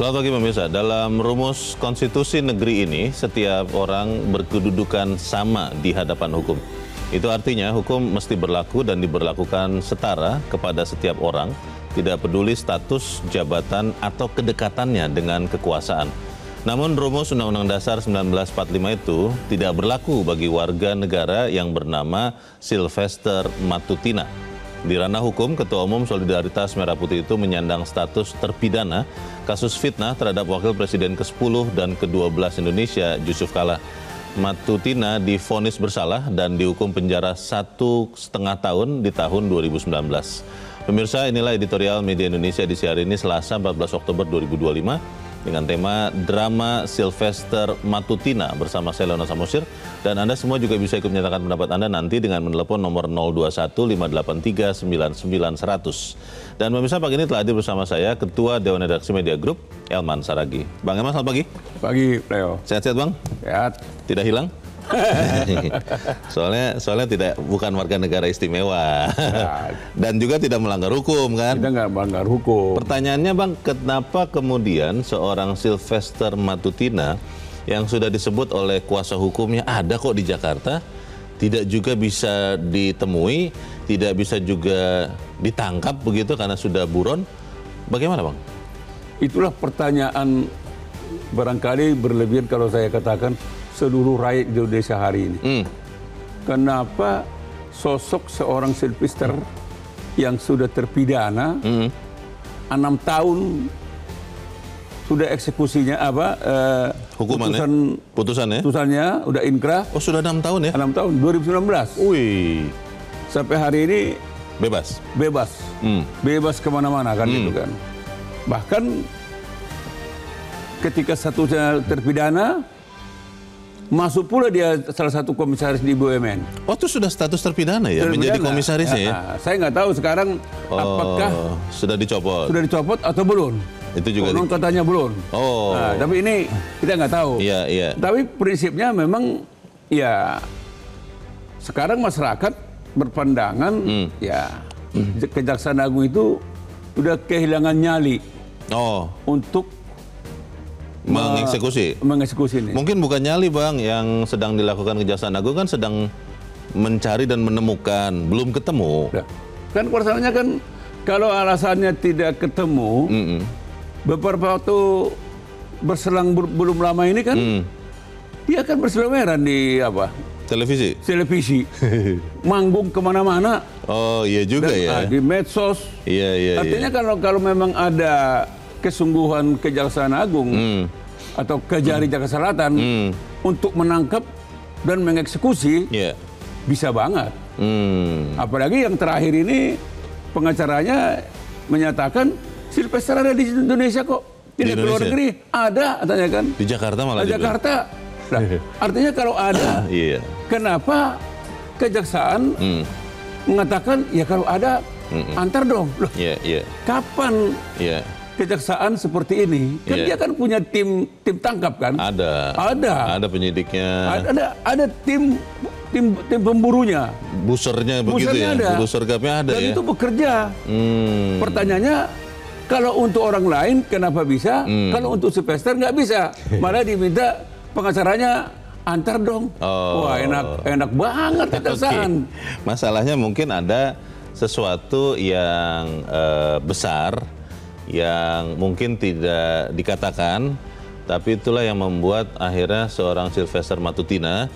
Selamat pagi pemirsa. Dalam rumus konstitusi negeri ini, setiap orang berkedudukan sama di hadapan hukum. Itu artinya hukum mesti berlaku dan diberlakukan setara kepada setiap orang, tidak peduli status, jabatan, atau kedekatannya dengan kekuasaan. Namun rumus Undang-Undang Dasar 1945 itu tidak berlaku bagi warga negara yang bernama Sylvester Matutina. Di ranah hukum, Ketua Umum Solidaritas Merah Putih itu menyandang status terpidana kasus fitnah terhadap Wakil Presiden ke-10 dan ke-12 Indonesia, Yusuf Kala. Matutina divonis bersalah dan dihukum penjara 1,5 tahun di tahun 2019. Pemirsa, inilah editorial Media Indonesia di siang hari ini Selasa 14 Oktober 2025 dengan tema Drama Sylvester Matutina bersama saya Leona Samosir. Dan Anda semua juga bisa ikut menyatakan pendapat Anda nanti dengan menelepon nomor 021-583-99-100. Dan pemirsa, pagi ini telah hadir bersama saya Ketua Dewan Redaksi Media Group, Elman Saragi. Bang Elman, selamat pagi. Pagi, Leo. Sehat-sehat, Bang? Sehat. Tidak hilang? soalnya bukan warga negara istimewa dan juga tidak melanggar hukum, kan? Kita nggak melanggar hukum. Pertanyaannya, Bang, kenapa kemudian seorang Sylvester Matutina yang sudah disebut oleh kuasa hukumnya ada kok di Jakarta, tidak juga bisa ditemui, tidak bisa juga ditangkap begitu karena sudah buron? Bagaimana, Bang? Itulah pertanyaan barangkali berlebihan kalau saya katakan seluruh rakyat Indonesia hari ini. Kenapa sosok seorang Sylvester yang sudah terpidana 6 tahun sudah eksekusinya hukumannya? Putusannya udah inkrah. Oh, sudah 6 tahun ya? 6 tahun, 2019. Wih. Sampai hari ini bebas. Bebas kemana-mana kan gitu kan. Bahkan ketika statusnya terpidana, masuk pula dia salah satu komisaris di BUMN. Oh, itu sudah status terpidana ya? Menjadi komisarisnya ya? Saya nggak tahu sekarang apakah sudah dicopot. Sudah dicopot atau belum. Itu juga konon katanya belum. Oh. Nah, tapi ini kita nggak tahu. Iya. Tapi prinsipnya memang ya sekarang masyarakat berpandangan ya Kejaksaan Agung itu sudah kehilangan nyali untuk mengeksekusi ini. Mungkin bukan nyali, Bang, yang sedang dilakukan Kejaksaan Agung kan sedang mencari dan menemukan, belum ketemu. Ya. Kan persoalannya kan kalau alasannya tidak ketemu, beberapa waktu berselang belum lama ini kan dia kan berseleweran di televisi, manggung kemana-mana. Oh, iya juga. Dan, ya. Di medsos. Iya. Artinya kalau memang ada kesungguhan Kejaksaan Agung atau Kejari Jakarta Selatan untuk menangkap dan mengeksekusi, bisa banget. Apalagi yang terakhir ini pengacaranya menyatakan Sylvester ada di Indonesia kok, tidak ke luar negeri. Ada, katanya kan. Di Jakarta malah. Di Jakarta. Nah, artinya kalau ada, kenapa Kejaksaan mengatakan ya kalau ada antar dong. Loh, kapan? Kejaksaan seperti ini kan dia kan punya tim tangkap kan? Ada penyidiknya. Ada tim pemburunya. Busernya begitu ya. Ada. Buser gapnya ada. Dan itu bekerja. Pertanyaannya, kalau untuk orang lain kenapa bisa? Kalau untuk Sylvester nggak bisa. Malah diminta pengacaranya antar dong. Wah, enak banget Kejaksaan. Masalahnya mungkin ada sesuatu yang besar yang mungkin tidak dikatakan, tapi itulah yang membuat akhirnya seorang Sylvester Matutina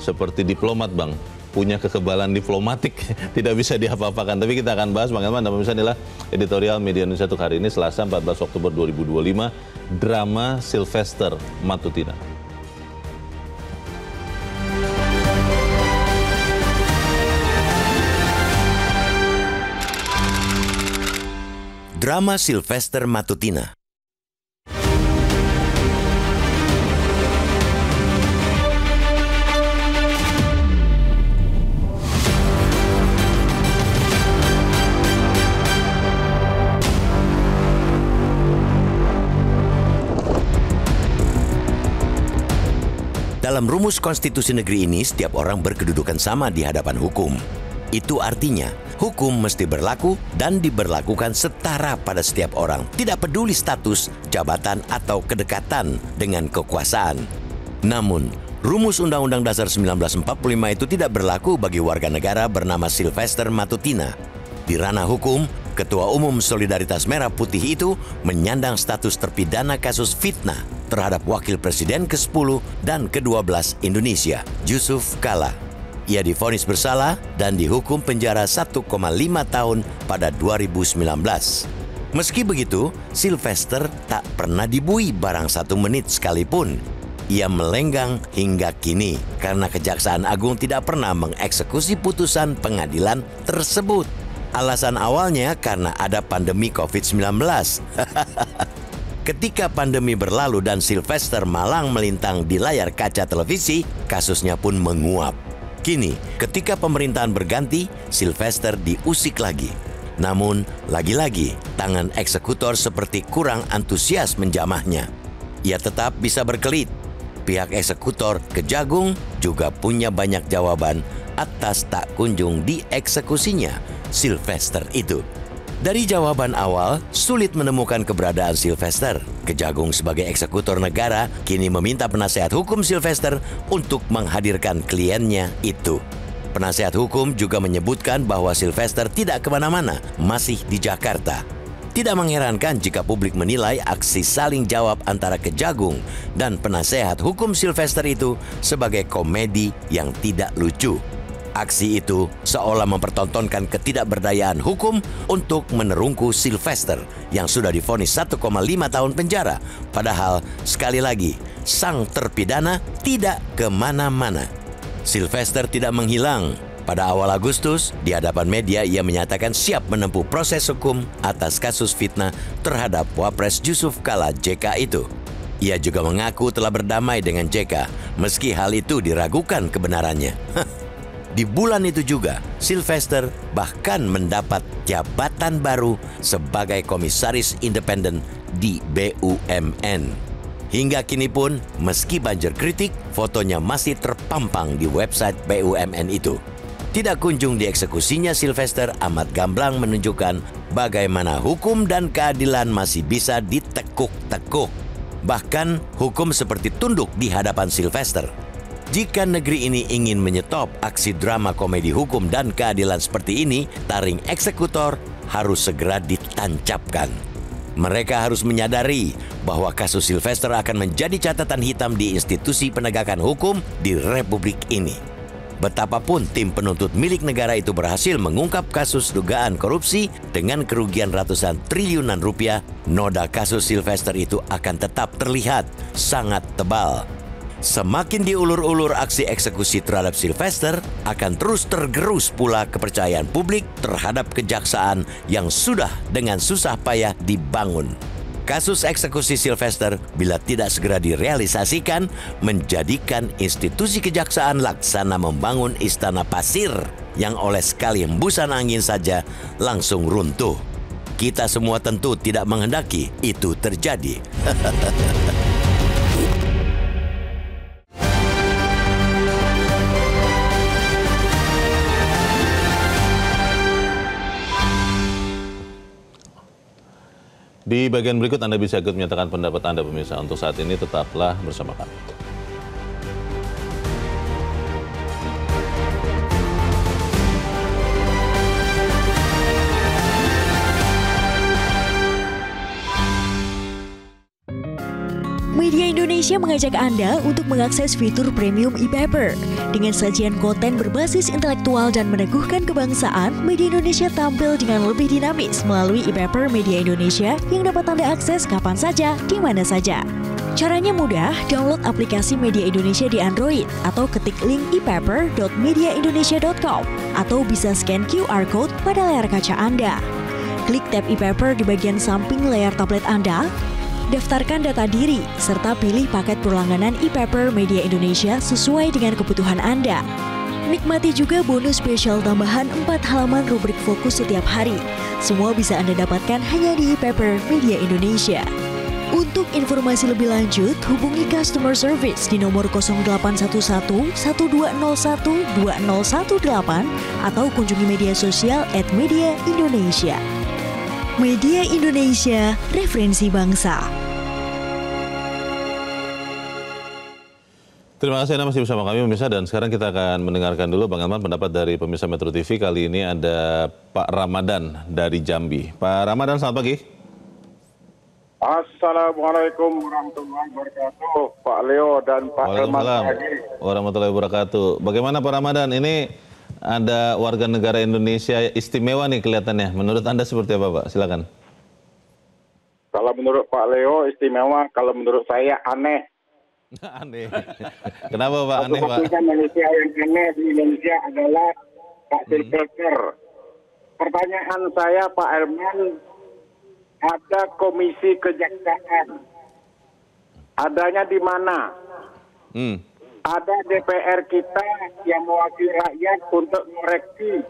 seperti diplomat, Bang, punya kekebalan diplomatik, tidak bisa diapa-apakan. Tapi kita akan bahas, Bang Elman, dan pemirsa, inilah editorial Media Indonesia untuk hari ini Selasa 14 Oktober 2025, drama Sylvester Matutina. Drama Sylvester Matutina. Dalam rumus konstitusi negeri ini, setiap orang berkedudukan sama di hadapan hukum. Itu artinya hukum mesti berlaku dan diberlakukan setara pada setiap orang, tidak peduli status, jabatan, atau kedekatan dengan kekuasaan. Namun, rumus Undang-Undang Dasar 1945 itu tidak berlaku bagi warga negara bernama Sylvester Matutina. Di ranah hukum, Ketua Umum Solidaritas Merah Putih itu menyandang status terpidana kasus fitnah terhadap Wakil Presiden ke-10 dan ke-12 Indonesia, Yusuf Kala. Ia divonis bersalah dan dihukum penjara 1,5 tahun pada 2019. Meski begitu, Sylvester tak pernah dibui barang 1 menit sekalipun. Ia melenggang hingga kini karena Kejaksaan Agung tidak pernah mengeksekusi putusan pengadilan tersebut. Alasan awalnya karena ada pandemi COVID-19. Ketika pandemi berlalu dan Sylvester malang melintang di layar kaca televisi, kasusnya pun menguap. Kini, ketika pemerintahan berganti, Sylvester diusik lagi. Namun, lagi-lagi, tangan eksekutor seperti kurang antusias menjamahnya. Ia tetap bisa berkelit. Pihak eksekutor Kejagung juga punya banyak jawaban atas tak kunjung dieksekusinya Sylvester itu. Dari jawaban awal, sulit menemukan keberadaan Sylvester. Kejagung sebagai eksekutor negara kini meminta penasehat hukum Sylvester untuk menghadirkan kliennya itu. Penasehat hukum juga menyebutkan bahwa Sylvester tidak kemana-mana, masih di Jakarta. Tidak mengherankan jika publik menilai aksi saling jawab antara Kejagung dan penasehat hukum Sylvester itu sebagai komedi yang tidak lucu. Aksi itu seolah mempertontonkan ketidakberdayaan hukum untuk menerungku Sylvester yang sudah divonis 1,5 tahun penjara. Padahal, sekali lagi, sang terpidana tidak kemana-mana. Sylvester tidak menghilang. Pada awal Agustus, di hadapan media ia menyatakan siap menempuh proses hukum atas kasus fitnah terhadap Wapres Yusuf Kala JK itu. Ia juga mengaku telah berdamai dengan JK, meski hal itu diragukan kebenarannya. Di bulan itu juga, Sylvester bahkan mendapat jabatan baru sebagai komisaris independen di BUMN. Hingga kini pun, meski banjir kritik, fotonya masih terpampang di website BUMN itu. Tidak kunjung dieksekusinya Sylvester amat gamblang menunjukkan bagaimana hukum dan keadilan masih bisa ditekuk-tekuk. Bahkan, hukum seperti tunduk di hadapan Sylvester. Jika negeri ini ingin menyetop aksi drama komedi hukum dan keadilan seperti ini, taring eksekutor harus segera ditancapkan. Mereka harus menyadari bahwa kasus Sylvester akan menjadi catatan hitam di institusi penegakan hukum di Republik ini. Betapapun tim penuntut milik negara itu berhasil mengungkap kasus dugaan korupsi dengan kerugian ratusan triliunan rupiah, noda kasus Sylvester itu akan tetap terlihat sangat tebal. Semakin diulur-ulur aksi eksekusi terhadap Sylvester, akan terus tergerus pula kepercayaan publik terhadap kejaksaan yang sudah dengan susah payah dibangun. Kasus eksekusi Sylvester bila tidak segera direalisasikan menjadikan institusi kejaksaan laksana membangun istana pasir yang oleh sekali hembusan angin saja langsung runtuh. Kita semua tentu tidak menghendaki itu terjadi. Di bagian berikut Anda bisa ikut menyatakan pendapat Anda pemirsa. Untuk saat ini tetaplah bersama kami. Media Indonesia mengajak Anda untuk mengakses fitur premium e-paper. Dengan sajian konten berbasis intelektual dan meneguhkan kebangsaan, Media Indonesia tampil dengan lebih dinamis melalui e-paper Media Indonesia yang dapat Anda akses kapan saja, di mana saja. Caranya mudah, download aplikasi Media Indonesia di Android atau ketik link e-paper.mediaindonesia.com atau bisa scan QR Code pada layar kaca Anda. Klik tab e-paper di bagian samping layar tablet Anda, daftarkan data diri, serta pilih paket berlangganan e-paper Media Indonesia sesuai dengan kebutuhan Anda. Nikmati juga bonus spesial tambahan 4 halaman rubrik fokus setiap hari. Semua bisa Anda dapatkan hanya di e-paper Media Indonesia. Untuk informasi lebih lanjut, hubungi customer service di nomor 0811 1201 2018 atau kunjungi media sosial @mediaindonesia. Media Indonesia, referensi bangsa. Terima kasih Anda masih bersama kami pemirsa, dan sekarang kita akan mendengarkan dulu Bang Elman pendapat dari pemirsa Metro TV. Kali ini ada Pak Ramadan dari Jambi. Pak Ramadan, selamat pagi. Assalamualaikum warahmatullahi wabarakatuh, Pak Leo dan Pak Elman. Warahmatullahi wabarakatuh. Bagaimana Pak Ramadan? Ini ada warga negara Indonesia istimewa nih kelihatannya. Menurut Anda seperti apa, Pak? Silakan. Kalau menurut Pak Leo istimewa, kalau menurut saya aneh. Aneh. Kenapa Pak aneh, Pak? Manusia yang aneh di Indonesia adalah Pak Silvester. Pertanyaan saya, Pak Elman, ada komisi kejaksaan. Adanya di mana? Ada DPR kita yang mewakili rakyat untuk mengoreksi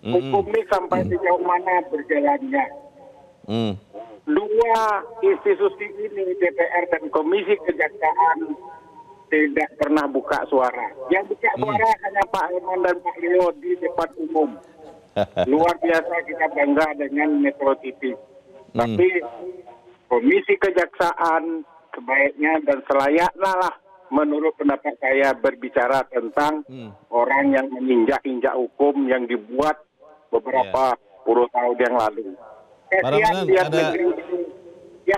hukum ini sampai sejauh mana berjalannya. Dua institusi ini, DPR dan Komisi Kejaksaan, tidak pernah buka suara. Yang buka suara hanya Pak Elman dan Pak Leo di depan umum. Luar biasa kita bangga dengan Metro TV. Tapi Komisi Kejaksaan sebaiknya dan selayaknya lah menurut pendapat saya berbicara tentang orang yang menginjak-injak hukum yang dibuat beberapa puluh tahun yang lalu.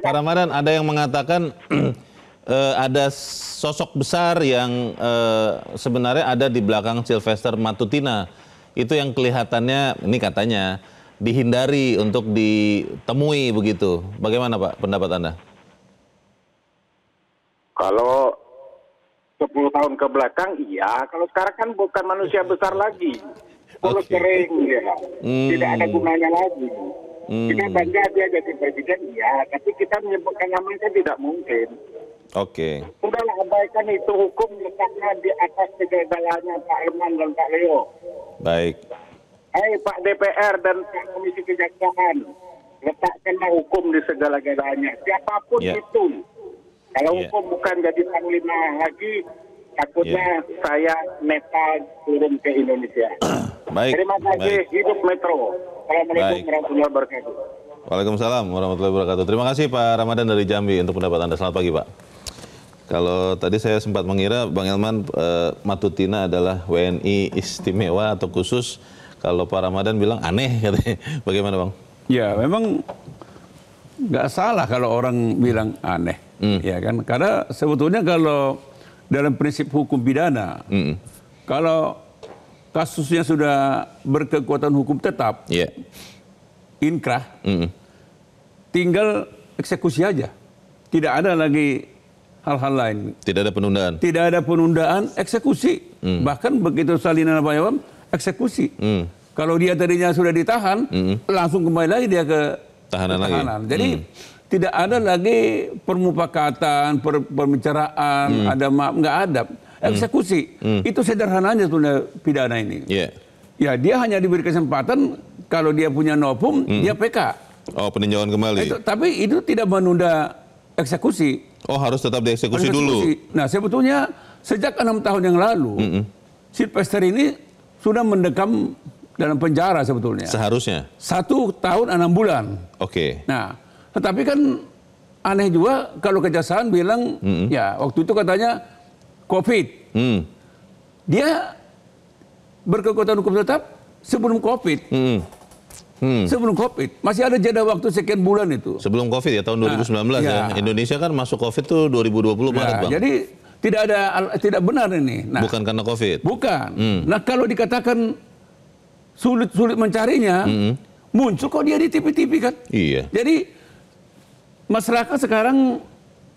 Pak Ramadan, ada yang mengatakan ada sosok besar yang sebenarnya ada di belakang Sylvester Matutina. Itu yang kelihatannya, ini katanya, dihindari untuk ditemui begitu. Bagaimana Pak pendapat Anda? Kalau 10 tahun ke belakang, iya. Kalau sekarang kan bukan manusia besar lagi. Mulut kering, ya. Tidak ada gunanya lagi. Kita bangga dia jadi presiden, iya. Tapi kita menyebutkan namanya tidak mungkin. Udahlah, abaikan itu, hukum letaknya di atas segala-galanya Pak Elman dan Pak Leo. Baik. Pak DPR dan Pak Komisi Kejaksaan, letakkanlah hukum di segala-galanya. Siapapun itu. Kalau hukum bukan jadi panglima lagi, takutnya saya netal turun ke Indonesia. Baik. Terima kasih. Hidup Metro. Assalamualaikum warahmatullahi wabarakatuh. Waalaikumsalam warahmatullahi wabarakatuh. Terima kasih Pak Ramadan dari Jambi untuk pendapat Anda. Selamat pagi Pak. Kalau tadi saya sempat mengira Bang Elman Matutina adalah WNI istimewa atau khusus. Kalau Pak Ramadan bilang aneh katanya. Bagaimana Bang? Ya memang nggak salah kalau orang bilang aneh. Ya kan? Karena sebetulnya kalau dalam prinsip hukum pidana, kalau kasusnya sudah berkekuatan hukum tetap, inkrah, tinggal eksekusi aja. Tidak ada lagi hal-hal lain. Tidak ada penundaan. Tidak ada penundaan, eksekusi. Bahkan begitu salinan apa ya, eksekusi. Kalau dia tadinya sudah ditahan, langsung kembali lagi dia ke tahanan. Lagi. Jadi tidak ada lagi permufakatan, pembicaraan, ada maaf, nggak ada. Eksekusi. Itu sederhananya tuh pidana ini. Ya dia hanya diberi kesempatan kalau dia punya novum, dia PK. Oh, peninjauan kembali. Tapi itu tidak menunda eksekusi. Oh, harus tetap dieksekusi dulu. Nah, sebetulnya sejak 6 tahun yang lalu, Sylvester ini sudah mendekam dalam penjara sebetulnya. Seharusnya. 1 tahun 6 bulan. Nah, tetapi kan aneh juga kalau kejaksaan bilang, ya waktu itu katanya COVID. Dia berkekuatan hukum tetap sebelum COVID. Sebelum COVID. Masih ada jeda waktu sekian bulan itu. Sebelum COVID ya, tahun 2019 ya. Indonesia kan masuk COVID tuh 2020 Maret Bang. Jadi tidak benar ini. Nah, bukan karena COVID? Bukan. Nah kalau dikatakan sulit mencarinya, muncul kok dia di TV-TV kan? Iya. Jadi masyarakat sekarang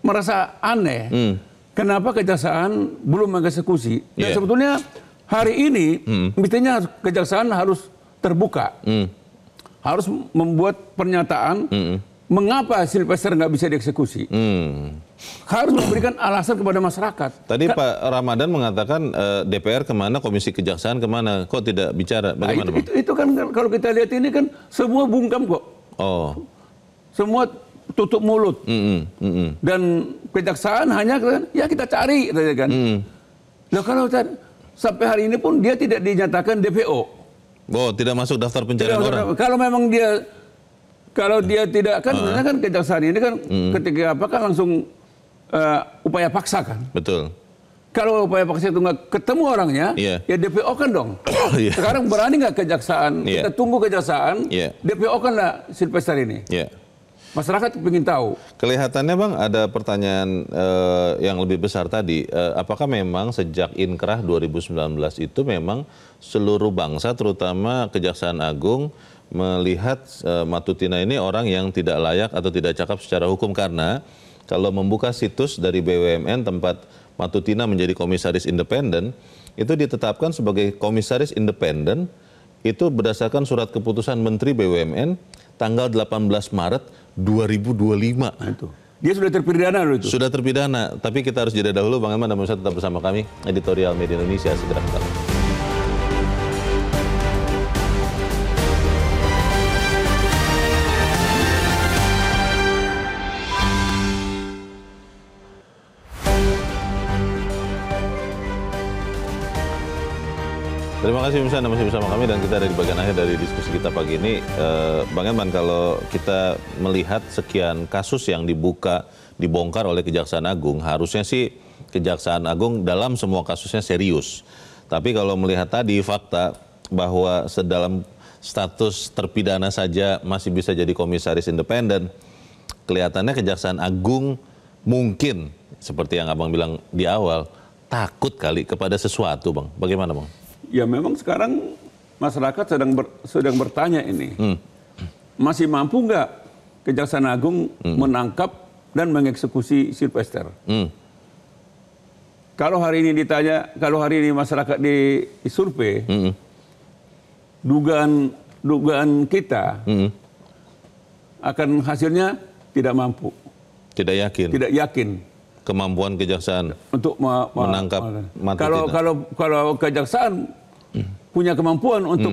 merasa aneh. Kenapa kejaksaan belum mengeksekusi? Dan sebetulnya hari ini mestinya kejaksaan harus terbuka. Harus membuat pernyataan mengapa Sylvester nggak bisa dieksekusi. Harus memberikan alasan kepada masyarakat. Tadi Pak Ramadan mengatakan DPR kemana, Komisi Kejaksaan kemana, kok tidak bicara? Bagaimana itu kan kalau kita lihat ini kan semua bungkam kok. Oh. Semua tutup mulut. Dan kejaksaan hanya ya kita cari, kan. Nah, kalau sampai hari ini pun dia tidak dinyatakan DPO. Oh, tidak masuk daftar pencarian orang. Kalau dia tidak kan, kan kejaksaan ini kan ketika apa kan langsung upaya paksa kan. Betul. Kalau upaya paksa itu nggak ketemu orangnya, ya DPO kan dong. Sekarang berani nggak kejaksaan? Kita tunggu kejaksaan, DPO kan lah Sylvester ini. Masyarakat ingin tahu. Kelihatannya Bang ada pertanyaan yang lebih besar tadi. Apakah memang sejak Inkrah 2019 itu memang seluruh bangsa terutama Kejaksaan Agung melihat Matutina ini orang yang tidak layak atau tidak cakap secara hukum, karena kalau membuka situs dari BUMN tempat Matutina menjadi komisaris independen, itu ditetapkan sebagai komisaris independen itu berdasarkan surat keputusan Menteri BUMN tanggal 18 Maret 2025. Nah, itu. Dia sudah terpidana loh itu. Sudah terpidana, tapi kita harus jeda dahulu. Bang Eman dan Pemirsa tetap bersama kami, Editorial Media Indonesia segera kembali. Terima kasih pemirsa, Anda masih bersama kami dan kita ada di bagian akhir dari diskusi kita pagi ini. Bang Eman, kalau kita melihat sekian kasus yang dibongkar oleh Kejaksaan Agung, harusnya sih Kejaksaan Agung dalam semua kasusnya serius. Tapi kalau melihat tadi fakta bahwa sedalam status terpidana saja masih bisa jadi komisaris independen, kelihatannya Kejaksaan Agung mungkin, seperti yang Abang bilang di awal, takut kali kepada sesuatu, Bang. Bagaimana, Bang? Ya memang sekarang masyarakat sedang bertanya ini, masih mampu nggak Kejaksaan Agung menangkap dan mengeksekusi Sylvester? Kalau hari ini ditanya, kalau hari ini masyarakat disurvei, dugaan kita akan hasilnya tidak mampu, tidak yakin kemampuan kejaksaan untuk menangkap Matutina. Kalau kejaksaan punya kemampuan untuk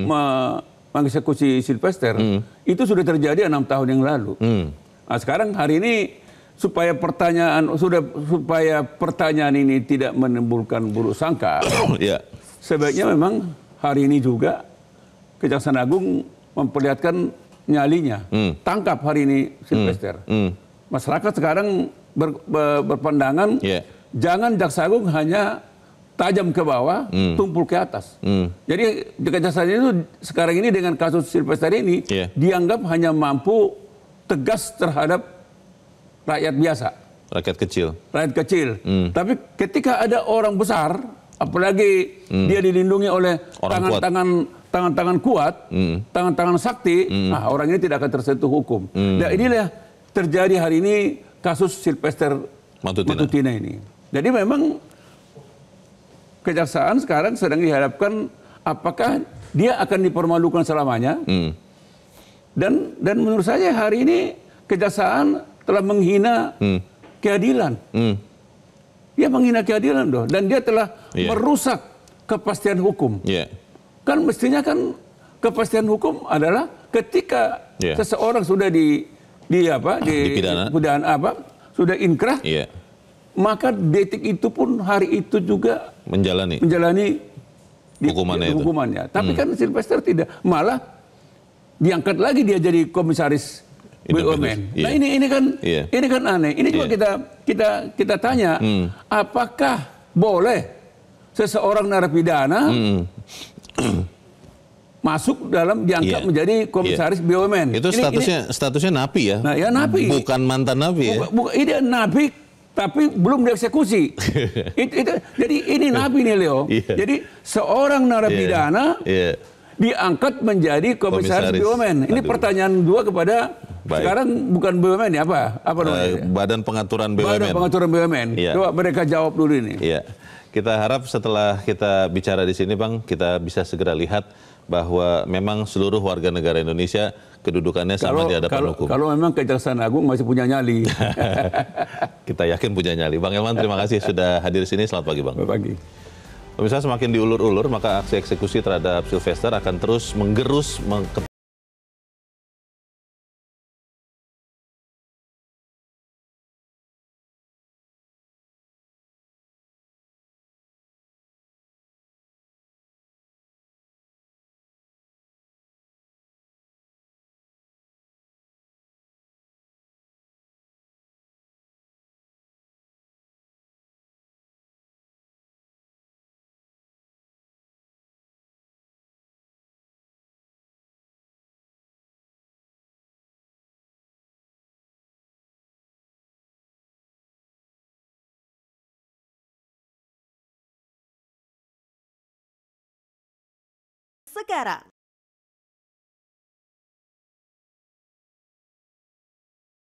mengeksekusi Sylvester, itu sudah terjadi 6 tahun yang lalu. Nah, sekarang hari ini supaya pertanyaan ini tidak menimbulkan buruk sangka, sebaiknya memang hari ini juga Kejaksaan Agung memperlihatkan nyalinya, tangkap hari ini Sylvester. Masyarakat sekarang berpandangan jangan Jaksa Agung hanya tajam ke bawah, tumpul ke atas. Jadi Kejaksaan itu sekarang ini dengan kasus Sylvester ini dianggap hanya mampu tegas terhadap rakyat biasa, rakyat kecil. Tapi ketika ada orang besar, apalagi dia dilindungi oleh tangan-tangan kuat, tangan-tangan sakti, nah orang ini tidak akan tersentuh hukum. Dan inilah terjadi hari ini kasus Sylvester Matutina ini. Jadi memang Kejaksaan sekarang sedang dihadapkan apakah dia akan dipermalukan selamanya. Dan menurut saya hari ini Kejaksaan telah menghina keadilan. Dia menghina keadilan loh, dan dia telah merusak kepastian hukum. Kan mestinya kan kepastian hukum adalah ketika seseorang sudah dipidana, sudah inkrah, maka detik itu pun hari itu juga menjalani hukumannya. Tapi kan Sylvester tidak, malah diangkat lagi dia jadi komisaris BUMN. Nah ini kan aneh. Ini juga kita tanya, apakah boleh seseorang narapidana masuk dalam diangkat menjadi komisaris BUMN? Itu statusnya napi ya? Nah, ya napi. Bukan mantan napi ya? Ini napi, tapi belum dieksekusi. Jadi ini napi nih Leo. Jadi seorang narapidana diangkat menjadi komisaris BUMN. Ini pertanyaan dua kepada sekarang bukan BUMN ya, apa namanya? Badan Pengaturan BUMN. Badan Pengaturan BUMN. Coba mereka jawab dulu ini. Kita harap setelah kita bicara di sini, Bang, kita bisa segera lihat bahwa memang seluruh warga negara Indonesia kedudukannya sama di hadapan hukum. Kalau memang Kejaksaan Agung masih punya nyali. Kita yakin punya nyali. Bang Elman, terima kasih sudah hadir di sini. Selamat pagi, Bang. Selamat pagi. Pemirsa, semakin diulur-ulur, maka aksi eksekusi terhadap Sylvester akan terus menggerus sekarang.